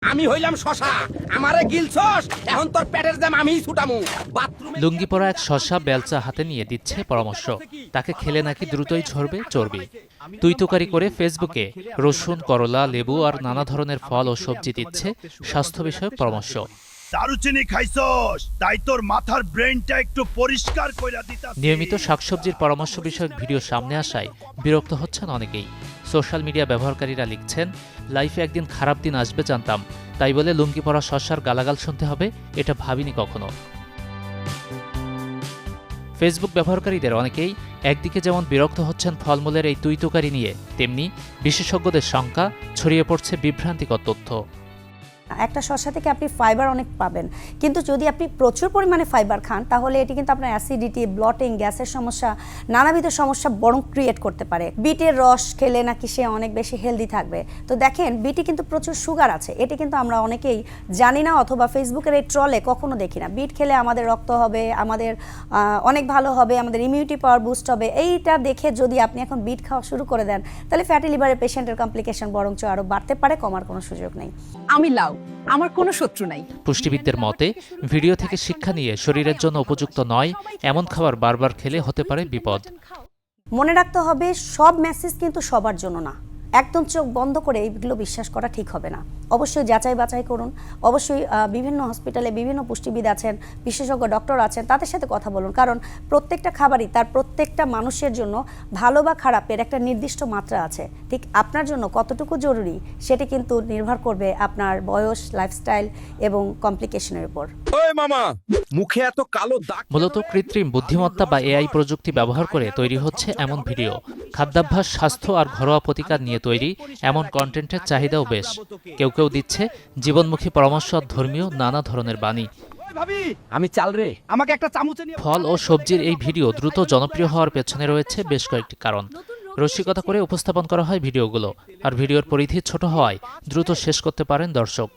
আমি হইলাম শশা, আমারে গিলছস, এখন তোর পেটের দাম আমিই ছুটামু। লুঙ্গি পরা এক শসা বেলচা হাতে নিয়ে দিচ্ছে পরামর্শ, তাকে খেলে নাকি দ্রুতই ঝরবে চর্বি। তুই তোকারি করে ফেসবুকে রসুন, করলা, লেবু আর নানা ধরনের ফল ও সবজি দিচ্ছে স্বাস্থ্য বিষয়ক পরামর্শ। দারুচিনি খাইছস, তাই তোর মাথার ব্রেনটা একটু পরিষ্কার কইরা দিতাছি। নিয়মিত শাকসবজির পরামর্শ বিষয়ক ভিডিও সামনে আসায় বিরক্ত হচ্ছেন অনেকেই। সোশ্যাল মিডিয়া ব্যবহারকারীরা লিখছেন, লাইফে একদিন খারাপ দিন আসবে জানতাম, তাই বলে লুঙ্গি পরা শসার গালাগাল শুনতে হবে এটা ভাবিনি কখনো। ফেসবুক ব্যবহারকারীদের অনেকেই একদিকে যেমন বিরক্ত হচ্ছেন ফলমূলের এই তুই তোকারি নিয়ে, তেমনি বিশেষজ্ঞদের শঙ্কা, ছড়িয়ে পড়ছে বিভ্রান্তিকর তথ্য। একটা শসা থেকে আপনি ফাইবার অনেক পাবেন, কিন্তু যদি আপনি প্রচুর পরিমাণে ফাইবার খান তাহলে এটি কিন্তু আপনার অ্যাসিডিটি, ব্লটিং, গ্যাসের সমস্যা, নানাবিধ সমস্যা বরং ক্রিয়েট করতে পারে। বিটের রস খেলে নাকি সে অনেক বেশি হেলদি থাকবে। তো দেখেন, বিটে কিন্তু প্রচুর সুগার আছে, এটি কিন্তু আমরা অনেকেই জানি না অথবা ফেসবুকের এই ট্রলে কখনো দেখি না। বিট খেলে আমাদের রক্ত হবে, আমাদের অনেক ভালো হবে, আমাদের ইমিউনিটি পাওয়ার বুস্ট হবে, এইটা দেখে যদি আপনি এখন বিট খাওয়া শুরু করে দেন তাহলে ফ্যাটি লিভারের পেশেন্টের কমপ্লিকেশন বরঞ্চ আরও বাড়তে পারে, কমার কোনো সুযোগ নেই। আমি লাউ, আমার কোনো শত্রু নাই। পুষ্টিবিদদের মতে, ভিডিও থেকে শিক্ষা নিয়ে শরীরের জন্য উপযুক্ত নয় এমন খাবার বারবার খেলে হতে পারে বিপদ। মনে রাখতে হবে, সব মেসেজ কিন্তু সবার জন্য না। একদম চোখ বন্ধ করে এইগুলো বিশ্বাস করা ঠিক হবে না। অবশ্যই যাচাই বাছাই করুন। অবশ্যই বিভিন্ন হসপিটালে বিভিন্ন পুষ্টিবিদ আছেন, বিশেষজ্ঞ ডক্টর আছেন, তাদের সাথে কথা বলুন। কারণ প্রত্যেকটা খাবারই তার প্রত্যেকটা মানুষের জন্য ভালো বা খারাপের একটা নির্দিষ্ট মাত্রা আছে। ঠিক আপনার জন্য কতটুকু জরুরি সেটি কিন্তু নির্ভর করবে আপনার বয়স, লাইফস্টাইল এবং কমপ্লিকেশনের উপর। ওই মামা, মুখে এত কালো দাগ। মূলত কৃত্রিম বুদ্ধিমত্তা বা এআই প্রযুক্তি ব্যবহার করে তৈরি হচ্ছে এমন ভিডিও। খাদ্যাভ্যাস, স্বাস্থ্য আর ঘরোয়া প্রতিকার নিয়ে তৈরি এমন কন্টেন্টের চাহিদাও বেশ। কেউ কেউ দিচ্ছে জীবনমুখী পরামর্শ আর ধর্মীয় নানা ধরনের বাণী। ভাবি, আমি চাল রে, আমাকে একটা চামচে নিয়ে। ফল ও সবজির এই ভিডিও দ্রুত জনপ্রিয় হওয়ার পেছনে রয়েছে বেশ কয়েকটি কারণ। রসিকতা করে উপস্থাপন করা হয় ভিডিওগুলো, আর ভিডিওর পরিধি ছোট হওয়ায় দ্রুত শেষ করতে পারেন দর্শক।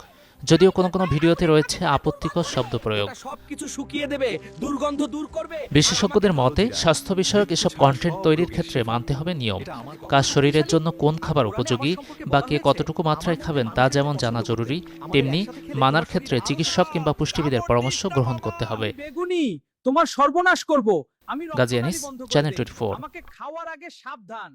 যদিও কোনো কোনো ভিডিওতে রয়েছে আপত্তিকর শব্দ প্রয়োগ। সবকিছু শুকিয়ে দেবে, দুর্গন্ধ দূর করবে। বিশেষজ্ঞদের মতে, স্বাস্থ্য বিষয়ক এসব কন্টেন্ট তৈরির ক্ষেত্রে মানতে হবে নিয়ম। কার শরীরের জন্য কোন খাবার উপযোগী বা কে কতটুকু মাত্রায় খাবেন তা যেমন জানা জরুরি, তেমনি মানার ক্ষেত্রে চিকিৎসক কিংবা পুষ্টিবিদের পরামর্শ গ্রহণ করতে হবে। বেগুনি, তোমার সর্বনাশ করব আমি। গাজী আনিস, চ্যানেল 24। আমাকে খাওয়ার আগে সাবধান।